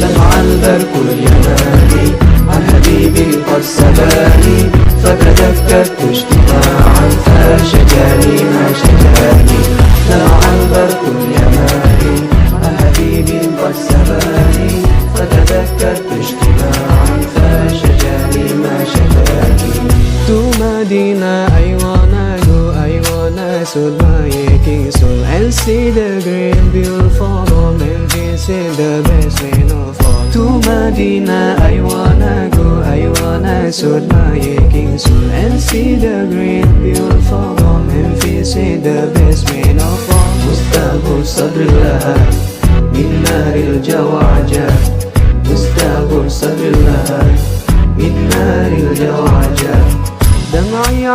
لمع البرق اليماني عن حبيبي قد سباني، فتذكرت اجتماعا فشجاني ما شجاني. لمع البرق اليماني عن حبيبي قد سباني، فتذكرت اجتماعا فشجاني ما شجاني. To Medina I wanna go, I wanna shoot my aching soul and see the great beautiful home and visit the best man of all. To Medina I wanna go, I wanna shoot my aching soul and see the great beautiful home and visit the best man of all. مستاق صدر لها من نار الجواجة، مستاق صدر لها من نار الجواجة. دمعي